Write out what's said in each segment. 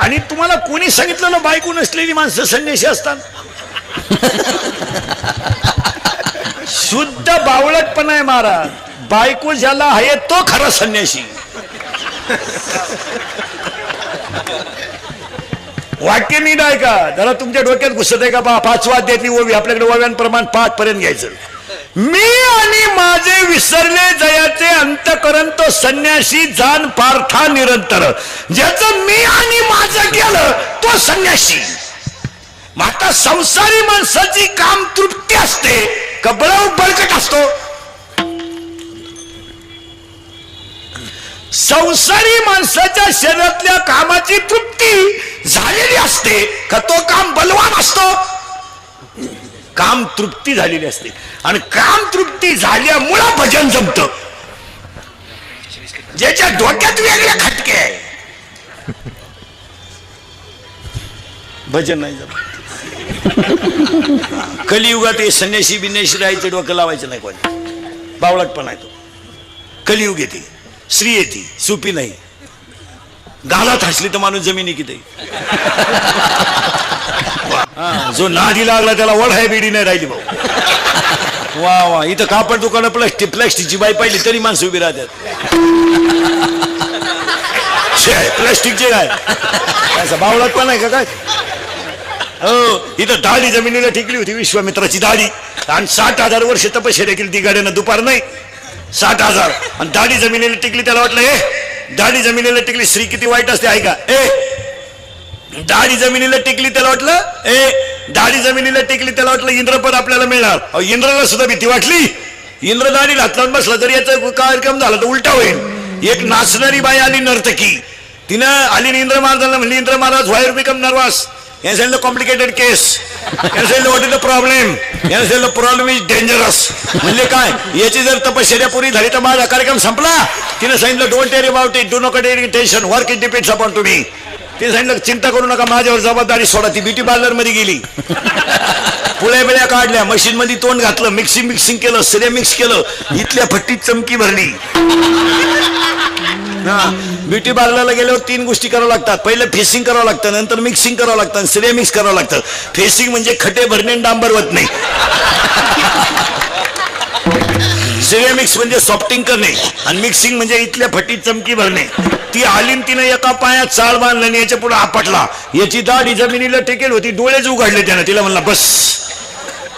आणि तुम्हाला कोणी सांगितलं ना बायको नसलेली माणसं संन्याशी असतात? शुद्ध बावळटपणा आहे महाराज. बायको ज्याला आहे तो खरा संन्याशी. वाक्य नीट आहे का जरा तुमच्या डोक्यात घुसत आहे का? 5 वाद्यातली ओवी आपल्याकडे ओव्यांप्रमाण 5 पर्यंत घ्यायचं. मी आणि माझे विसरले जयाचे अंतकरण तो संन्यासी जाण पार्था निरंतर. ज्याचं मी आणि माझं केलं तो संन्यासी. आता संसारी माणसाची काम तृप्ती असते का बळकट असतो? संसारी माणसाच्या शरीरातल्या कामाची तृप्ती झालेली असते का तो काम बलवान असतो? काम तृप्ती झालेली असते आणि काम तृप्ती झाल्यामुळं भजन जमतं. ज्याच्या डोक्यात वेगळे खटके आहे भजन नाही जमत. कलियुगात हे संन्यासी बिन्याशी राहायचं डोकं लावायचं नाही कोणी. बावळटपणा आहे तो. कलियुग येते, स्त्री येते, सुपी नाही. गालात हसली तर माणूस जमिनी किती. जो नादी लागला त्याला वड आहे बिडी नाही राहिली भाऊ. वा वा इथं कापड दुकान प्लास्टिकची बाई पाहिली तरी माणसं उभी राहतात. प्लास्टिकचे काय बावळटपणा आहे का काय? हो इथं दाढी जमिनीला टिकली होती विश्वामित्राची दाढी आणि 60,000 वर्ष तपश्चर्या केली ती गाड्यानं. दुपार नाही 60,000 आणि दाढी जमिनीला टिकली. त्याला वाटलं हे दाढी जमिनीला टिकली स्त्री किती वाईट असते आहे का? दाढी जमिनीला टिकली त्याला वाटलं दाढी जमिनीला टिकली त्याला वाटलं इंद्रपद आपल्याला मिळणार. इंद्राला सुद्धा भीती वाटली. इंद्र दाढी लावून बसला तर याचा कार्यक्रम झाला तर उलटा होईल. एक नाचणारी बाई आली नर्तकी. तिनं आली इंद्र महाराजांना म्हणली इंद्र महाराज why become nervous. Complicated case. What is the problem? Problem is dangerous. म्हणजे काय याची जर तपश्चर्या पुरी झाली तर माझा कार्यक्रम संपला. तिने सांगितलं don't worry about it, do not take tension, work it depends upon तुम्ही. तिने सांगितलं चिंता करू नका माझ्यावर जबाबदारी सोडा. ती ब्युटी पार्लर मध्ये गेली. पुळ्या बिळ्या काढल्या, मशीन मध्ये तोंड घातलं, मिक्सिंग केलं, सिरे मिक्स केलं, इथल्या फट्टीत चमकी भरली. ब्युटी पार्लरला गेल्यावर 3 गोष्टी करावं लागतात. पहिलं फेसिंग करावं लागतं, नंतर मिक्सिंग करावं लागतं, सिरे मिक्स करावं लागतं. फेसिंग म्हणजे खटे भरणे डांबर होत नाही. सिरे मिक्स म्हणजे सॉफ्टिंग करणे आणि मिक्सिंग म्हणजे इथल्या फटीत चमकी भरणे. ती आलीन तिनं एका पायात चाळ बांधला आणि याच्या पुढे आपटला. याची दाढी जमिनीला टेकेल होती. डोळेच उघडले त्यानं. तिला म्हणला बस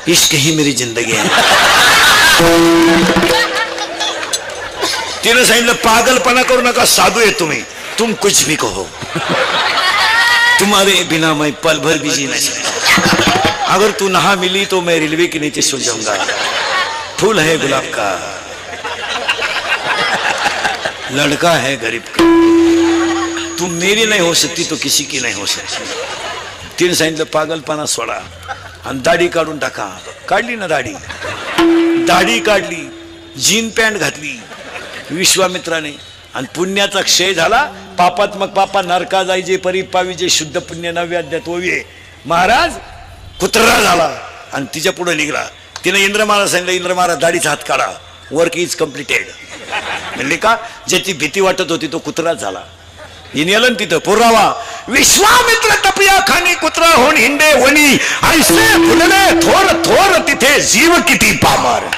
इश्क ही मेरी जिंदगी आहे. तिने सांगितलं पागलपणा करू नका, साधू आहे तुम्ही, तुम कुछ भी कहो, तुम्हारे बिना मैं पल भर भी जी नहीं सकता. अगर तू नहा मिली तो मैं रेलवे के नीचे सो जाऊंगा. फूल है गुलाब का, लड़का है गरीब का, तुम मेरी नहीं हो सकती तो किसी की नहीं हो सकती. तिने सांगितलं पागलपणा सोडा आणि दाढी काढून टाका. काढली ना दाढी. दाढी काढली, जीन पॅन्ट घातली विश्वामित्राने आणि पुण्याचा क्षय झाला. पापात मग पापा नरका जायचे परी पाविजे शुद्ध पुण्य 9व्या अध्यायात ओवी आहे. महाराज कुत्रा झाला आणि तिच्या पुढे निघला. तिने इंद्र महाराज सांगितलं इंद्र महाराज दाढीचा हात काढा, वर्क इज कम्प्लिटेड. म्हणले का? ज्याची भीती वाटत होती तो कुत्रा झाला. येलं तिथं पुरावा. विश्वामित्र टपया खानी कुत्रा होऊन हिंडे वनी, ऐसे फुलले थोर थोर तिथे जीव किती पामर.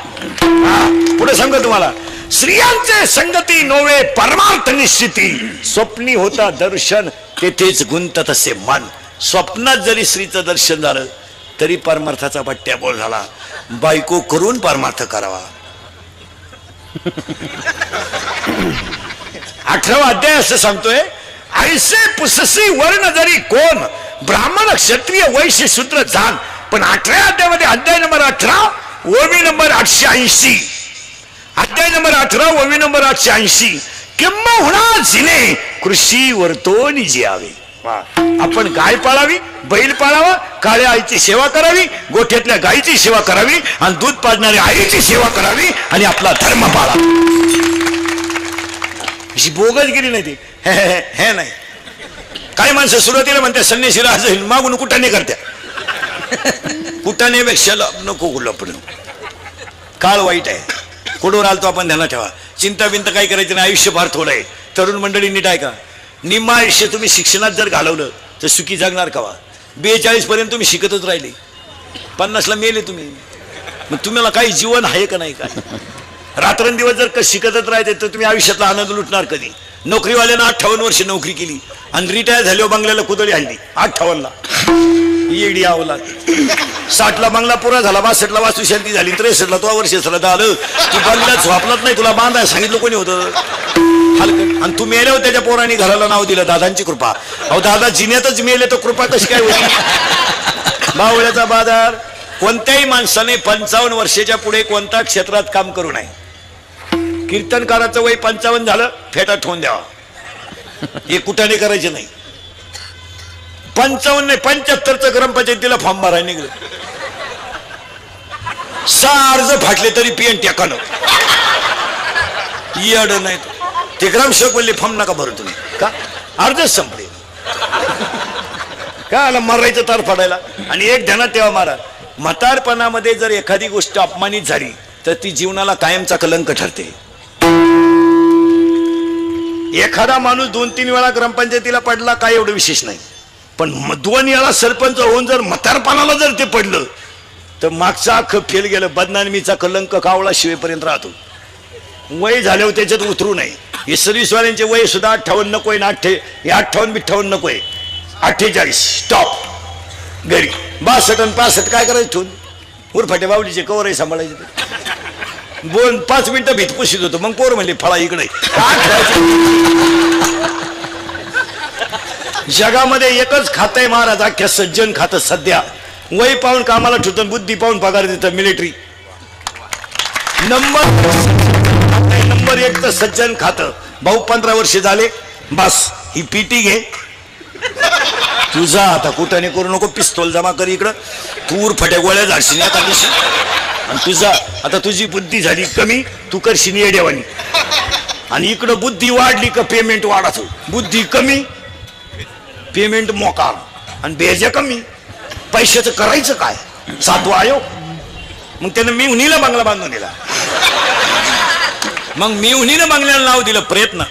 पुढे सांगतो तुम्हाला. स्त्रियांचे संगती नोवे परमार्थ निश्चिती, स्वप्नी होता दर्शन तेथेच गुंतत असे मन. स्वप्नात जरी स्त्रीचं दर्शन झालं तरी परमार्थाचा बट्ट्याबोळ झाला. बायको करून परमार्थ करावा. 18वा अध्याय असं सांगतोय. ऐसे पुससी वर्ण जरी कोण, ब्राह्मण क्षत्रिय वैश्य शूद्र जाण. पण 18व्या अध्यायामध्ये अध्याय नंबर 18 ओवी नंबर 880, अध्याय नंबर 18 ओवी नंबर 880. किंबहुना जिने कृषी वर्तोनी जियावे. आपण गाय पाळावी, बैल पाळावा, काळ्या आईची सेवा करावी, गोठ्यातल्या गायीची सेवा करावी आणि दूध पाजणाऱ्या आईची सेवा करावी आणि आपला धर्म पाळा. अशी बोगस गेली नाही ती. हे नाही. काही माणसं सुरुवातीला म्हणतात संन्यासी राज जाईल, मागून कुटाने करत्या. कुटानेपेक्षा नको लपडं. काळ वाईट आहे. कुठून आलतो आपण ध्यानात ठेवा. चिंता बिंता काय करायची नाही. आयुष्य फार थोडं आहे. तरुण मंडळी नीट आहे का? निम्मा आयुष्य तुम्ही शिक्षणात जर घालवलं तर सुखी जगणार कवा? 42 पर्यंत तुम्ही शिकतच राहिले, 50ला मेले तुम्ही. मग तुम्हाला काही जीवन आहे का नाही? काय रात्रंदिवस जर शिकतच राहते तर तुम्ही आयुष्यातला आनंद लुटणार कधी? नोकरीवाल्यानं 58 वर्ष नोकरी केली आणि रिटायर झाल्यावर बंगल्याला कुदळी आणली 58ला. येडी आवला. 60ला बंगला पुरा झाला, 62ला वास्तुशांती झाली, 63ला तो वर्ष झालं. तू बंगल्यात झोपलाच नाही, तुला बांधाय सांगितलं कोणी होतं? हलकं. आणि तू मेल्यावर त्याच्या पोरांनी घराला नाव दिलं दादांची कृपा. अहो दादा जिन्यातच मेले तर कृपा कशी काय होती? बावळ्याचा बाजार. कोणत्याही माणसाने 55 वर्षाच्या पुढे कोणत्या क्षेत्रात काम करू नये. कीर्तनकाराचं वय 55 झालं, फेटा ठेवून द्यावा, हे कुठाने करायचे नाही. 55 नाही 75चं ग्रामपंचायतीला फॉर्म भरायला निघलं. 6 अर्ज फाटले तरी पीएन टेकानं येड नाही. ते ग्रामसेवक बोलले फॉर्म नका भरू तुम्ही. का? अर्जच संपले. का आला मारायचं तार फाडायला? आणि एक ध्यानात ठेवा मारा, म्हातारपणामध्ये जर एखादी गोष्ट अपमानित झाली तर ती जीवनाला कायमचा कलंक ठरते. एखादा माणूस 2-3 वेळा ग्रामपंचायतीला पडला काय एवढं विशेष नाही, पण 2 वेळा सरपंच होऊन जर म्हातारपणाला जर ते पडलं तर मागचा अख्खं फेल गेलं. बदनामीचा कलंक कावळा शिवेपर्यंत राहतो. वय झाल्यावर त्याच्यात उतरू नये. हे सर्व्हिसवाल्यांचे वय सुद्धा 58 नकोय ना, 58-58 नकोय, 48 स्टॉप. घरी 62 आणि 65 काय करायचं ठेवून? उरफाटे बावलीचे कवरही सांभाळायचे. 5 मिनिटं भीत पुशीत होतो, मग पोर म्हणले फळा इकडे. जगामध्ये एकच खातं आहे महाराज, अख्ख्या सज्जन खातं. सध्या वय पाहून कामाला ठेवतं, बुद्धी पाहून पगार देतं मिलिटरी. नंबर 1 तर सज्जन खातं. भाऊ 15 वर्ष झाले, बस ही पीटी घे तुझा. आता कुठाने करू नको, पिस्तोल जमा कर इकडं. तूर फट्या गोळ्या झाडशील आता दिशी. आणि तुझा आता तुझी बुद्धी झाली कमी, तू करशील येड्यावानी. आणि इकडं बुद्धी वाढली का पेमेंट वाढायचं. बुद्धी कमी, पेमेंट मोकार, आणि बेजा कमी. पैशाचं करायचं काय? 7वा आयोग. मग त्यानं मी उन्हीला बंगला बांधून दिला. मग मी उन्हीला बंगल्याला नाव दिलं प्रयत्न.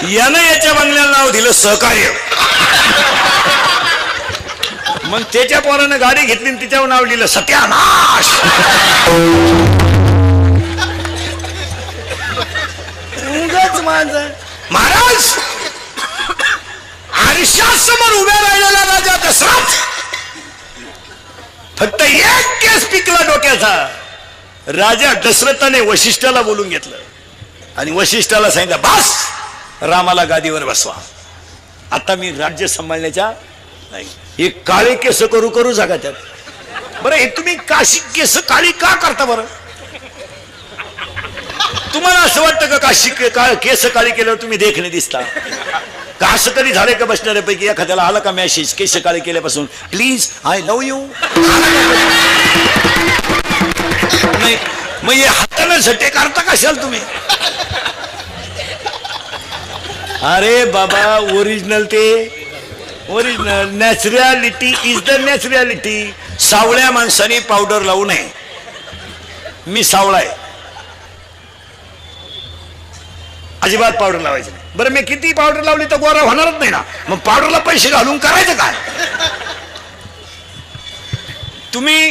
यानं याच्या बंगल्याला नाव दिलं सहकार्य. मग त्याच्या पोरानं गाडी घेतली आणि तिच्यावर नाव लिहिलं सत्यानाश. महाराज आरशासमोर उभ्या राहिलेला राजा दशरथ फक्त एक केस पिकला डोक्याचा. राजा दशरथाने वशिष्ठाला बोलून घेतलं आणि वशिष्ठाला सांगितलं, बस रामाला गादीवर बसवा, आता मी राज्य सांभाळण्याच्या नाही. हे काळे केस करू करू जागा त्यात. बरं हे तुम्ही काशी केस काळी का करता? बरं तुम्हाला असं वाटतं का काशी केस काळी केल्यावर तुम्ही देखणे दिसता का? असं कधी झालंय का बसणाऱ्यापैकी एखाद्याला आला का मॅसेज केस काळी केल्यापासून, प्लीज आय लव्ह यू? नाही. मग हे हाताने झटे काढता कशाल तुम्ही? अरे बाबा ओरिजिनल ते original. Naturality is the naturality. सावळ्या माणसाने पावडर लावू नये. मी सावळा आहे, अजिबात पावडर लावायचं नाही. बरं मी किती पावडर लावली तर गोरा होणारच नाही ना. मग पावडरला पैसे घालून करायचं काय? तुम्ही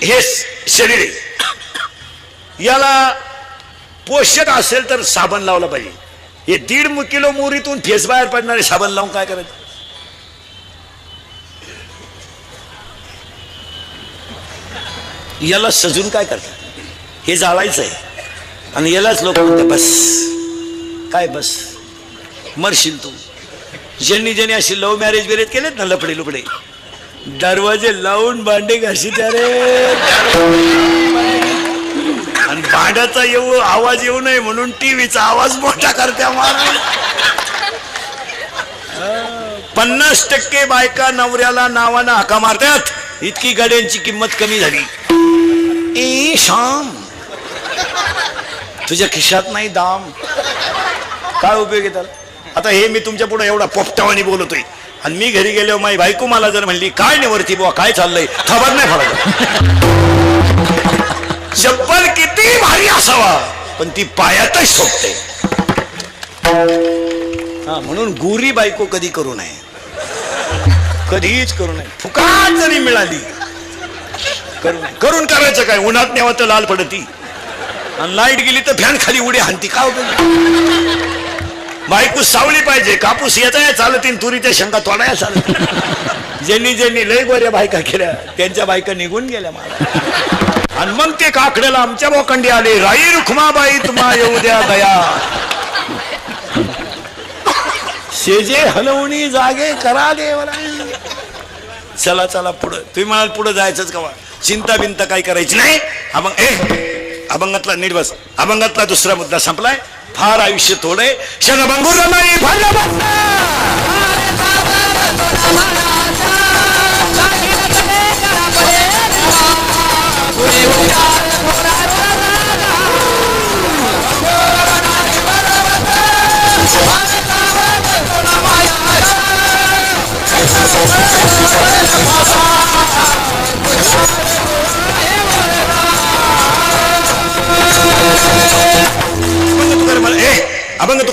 हे शरीर आहे, याला पोषक असेल तर साबण लावला पाहिजे. हे 1.5 किलो मोरीतून फेस बाहेर पडणारे साबण लावून काय करायचं? याला सजून काय करतात? हे जाळायचं आहे आणि यालाच लोक म्हणतात बस काय बस मरशील तू. ज्यांनी ज्यांनी अशी लव्ह मॅरेज बिरेज केलेत ना, लपडे लुपडे दरवाजे लावून भांडे घासीत रे. आणि भांड्याचा आवाज येऊ नये म्हणून टीव्हीचा आवाज मोठा करत्या. 50% बायका नवऱ्याला नावानं हाका मारतात. इतकी गाड्यांची किंमत कमी झाली. ए शाम तुझ्या खिशात नाही दाम, काय उपयोग आहे त्याला? आता हे मी तुमच्या पुढे एवढा पोपटावानी बोलतोय आणि मी घरी गेलो माझी बायको मला जर म्हणली काय नाही वरती बुवा काय चाललंय, खबर नाही पडत. चप्पल किती किती भारी असावा पण ती पायातच शोभते. हा, म्हणून गोरी बायको कधी करू नये, कधीच करू नये. फुकाट जरी मिळाली करू नये. करून करायचं काय, उन्हात नेवा तर लाल पडती आणि लाईट गेली तर फॅन खाली उडी हाणती. का बायको सावली पाहिजे. कापूस येता चालतीन, तुरीच्या शंका तोडाया चालत. ज्यांनी ज्यांनी लय गोऱ्या बायका केल्या त्यांच्या बायका निघून गेल्या मला. आणि मग ते काकड्याला आमच्या बोकंडी आले, राई रुखमाबाई तुम्हा येऊ द्या दया, शेजे हलवणी जागे करा देवरा. चला चला पुढं. तुम्ही म्हणाल पुढं जायचंच का, चिंता बिंता काही करायची नाही. अभंगातला नीट बस. अभंगातला दुसरा मुद्दा संपलाय. फार आयुष्य थोडे क्षणभंगुर रमाई अभंग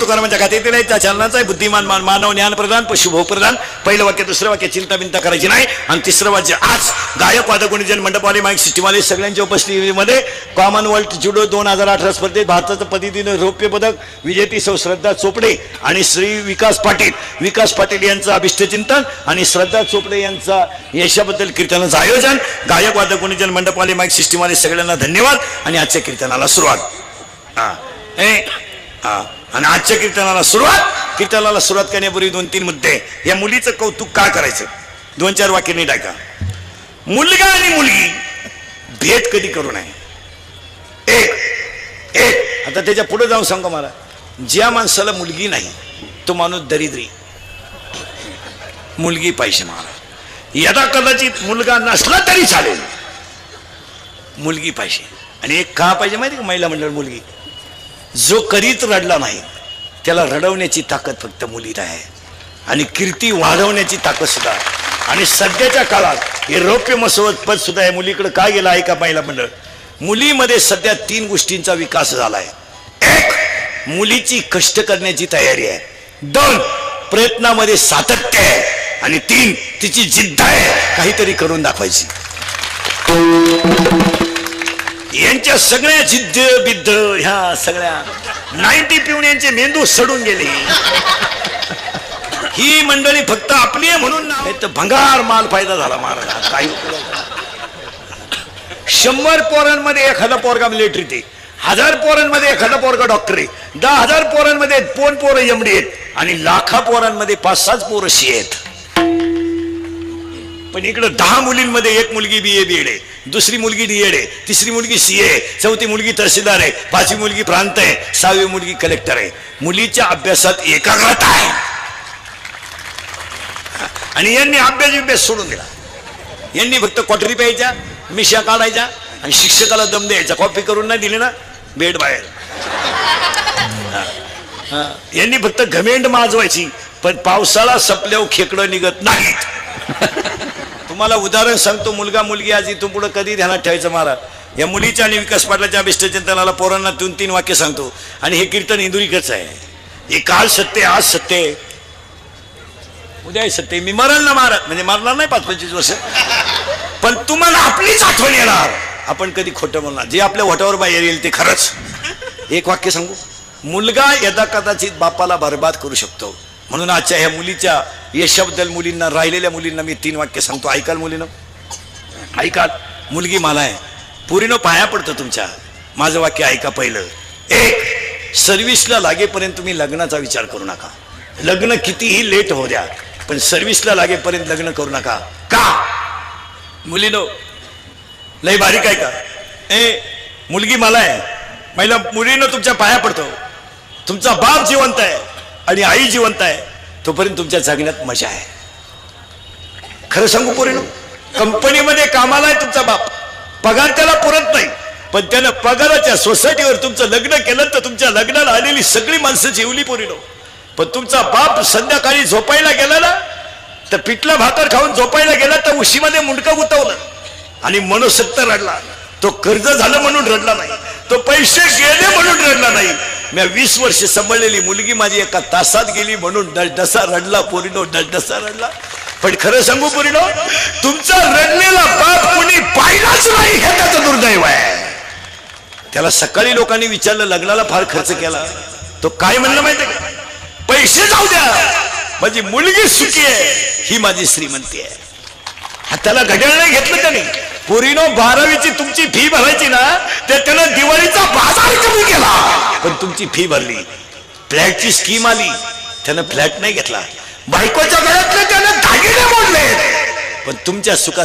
तुकारामांच्या खात्यातील आहे. त्या चलनाचा आहे. बुद्धिमान मानव ज्ञान प्रदान पशुभोग प्रदान. पहिलं वाक्य, दुसरं वाक्य चिंता बिंता करायची नाही. आणि तिसरं वाक्य, आज गायक वादक गुणीजन मंडपवाले माईक सिस्टीमवाले सगळ्यांच्या उपस्थितीमध्ये कॉमनवेल्थ जुडो 2018 स्पर्धेत भारताचं पद्धतीनं रौप्य पदक विजेती सौ श्रद्धा चोपडे आणि श्री विकास पाटील यांचं अभिष्टचिंतन आणि श्रद्धा चोपडे यांचा यशाबद्दल कीर्तनाचं आयोजन. गायक वादक गुणीजन मंडपवाले माईक सिस्टीमवाले सगळ्यांना धन्यवाद. आणि आजच्या कीर्तनाला सुरुवात. आणि आजच्या कीर्तनाला सुरुवात करण्यापूर्वी 2-3 मुद्दे. या मुलीचं कौतुक का करायचं, 2-4 वाक्य नीट ऐका. मुलगा आणि मुलगी भेद कधी करू नये. एक आता त्याच्या पुढे जाऊन सांगा मला, ज्या माणसाला मुलगी नाही तो माणूस दरिद्री. मुलगी पाहिजे मला. यदा कदाचित मुलगा नसला तरी चालेल, मुलगी पाहिजे. आणि एक का पाहिजे माहिती का, महिला मंडळ मुलगी. जो कधीच रडला नाही त्याला रडवण्याची ताकद फक्त मुलीत आहे. आणि कीर्ती वाढवण्याची ताकद सुद्धा. आणि सध्याच्या काळात हे रौप्य मसोबत पद सुद्धा आहे मुलीकडे का गेला आहे का महिला मंडळ. मुलीमध्ये सध्या 3 गोष्टींचा विकास झालाय. 1, मुलीची कष्ट करण्याची तयारी आहे. 2, प्रयत्नामध्ये सातत्य आहे. आणि 3, तिची जिद्द आहे काहीतरी करून दाखवायची. यांच्या सगळ्या जिद्द बिद्द ह्या सगळ्या 90 पिऊन यांचे मेंदू सडून गेले. ही मंडळी फक्त आपली आहे म्हणून नाव तर भंगार माल फायदा झाला महाराज. काही 100 पोरांमध्ये एखादा पोरगा मिलिटरीत आहे, 1000 पोरांमध्ये एखादा पोरगा डॉक्टर आहे, 10,000 पोरांमध्ये 2 पोरं एमडी आहेत आणि लाखा पोरांमध्ये 5-6 पोरं सी आहेत. पण इकडे 10 मुलींमध्ये 1 मुलगी BA BEd आहे, दुसरी मुलगी DEd आहे, तिसरी मुलगी CA आहे, चौथी मुलगी तहसीलदार आहे, 5वी मुलगी प्रांत आहे, 6वी मुलगी कलेक्टर आहे. मुलीच्या अभ्यासात एकाग्रता आहे. आणि यांनी अभ्यास सोडून दिला. यांनी फक्त क्वाटरी प्यायच्या, मिशा काढायच्या आणि शिक्षकाला दम द्यायचा. कॉपी करून नाही दिली ना बेड बाहेर. यांनी फक्त घमेंड माजवायची. पण पावसाळा संपल्यावर खेकडं निघत नाहीत. तुम्हाला उदाहरण सांगतो. मुलगा मुलगी आज इथून पुढे कधी ध्यानात ठेवायचं महाराज. या मुलीच्या आणि विकास पाटलाच्या अभिष्टचिंतनाला पोरांना 2-3 वाक्य सांगतो. आणि हे कीर्तन इंदुरीकरच आहे. हे काल सत्य, आज सत्य, उद्या सत्य. मी मरल ना महाराज, म्हणजे मरणार नाही 5-25 वर्ष, पण तुम्हाला आपलीच आठवण येणार. आपण कधी खोटं बोलणार. जे आपल्या वटावर बाहेर येईल ते खरंच. एक वाक्य सांगू. मुलगा यदा कदाचित बापाला बर्बाद करू शकतो. म्हणून आजच्या ह्या मुलीच्या यशाबद्दल मुलींना, राहिलेल्या मुलींना मी 3 वाक्य सांगतो. ऐकाल मुलीनं, ऐकाल. मुलगी मला आहे, पुरीनं पाया पडतं तुमच्या. माझं वाक्य ऐका. पहिलं, 1, सर्व्हिसला लागेपर्यंत तुम्ही लग्नाचा विचार करू नका. लग्न कितीही लेट होऊ द्या, पण सर्व्हिसला लागेपर्यंत लग्न करू नका. का? मुलीनो लय बारीक आहे का. मुलगी मला आहे, महिला मुलीनं तुमच्या पाया पडतो. तुमचा बाप जिवंत आहे आणि आई जिवंत आहे, तोपर्यंत तुमच्या जगण्यात मजा आहे. खरं सांगू पोरीनो, कंपनीमध्ये कामाला आहे तुमचा बाप, पगार त्याला पुरत नाही, पण त्यानं पगाराच्या सोसायटीवर तुमचं लग्न केलं तर तुमच्या लग्नाला आलेली सगळी माणसं जेवली पोरीनो. पण तुमचा बाप संध्याकाळी झोपायला गेला ना, तर पिठला भाकर खाऊन झोपायला गेला तर उशीमध्ये मुंडकं गुतवलं आणि मनोसक्त रडला. तो कर्ज झालं म्हणून रडला नाही, तो पैसे गेले म्हणून रडला नाही. मी 20 वर्ष सांभाळलेली मुलगी माझी एका तासात गेली म्हणून डसडसा रडला पोरीनो, डसडसा रडला. पण खरं सांगू पोरीनो, तुमचा रडलेला बाप कुणी पाहिलाच नाही हे त्याचं दुर्दैव आहे. त्याला सकाळी लोकांनी विचारलं लग्नाला फार खर्च केला, तो काय म्हणलं माहितीये का, पैसे जाऊ द्या, माझी मुलगी सुखी आहे, ही माझी श्रीमंती आहे. त्याला घड्याळ नाही घेतलं त्याने. पोरीनो 12वीची तुमची फी भरायची ना, ते त्यानं दिवाळीचा बाजार कमी केला पण तुमची फी भरली. फ्लॅटची स्कीम आली, त्यानं फ्लॅट नाही घेतला. बायकोच्या गळ्यातले त्यानं दागिने मोडले पण तुमच्या सुखा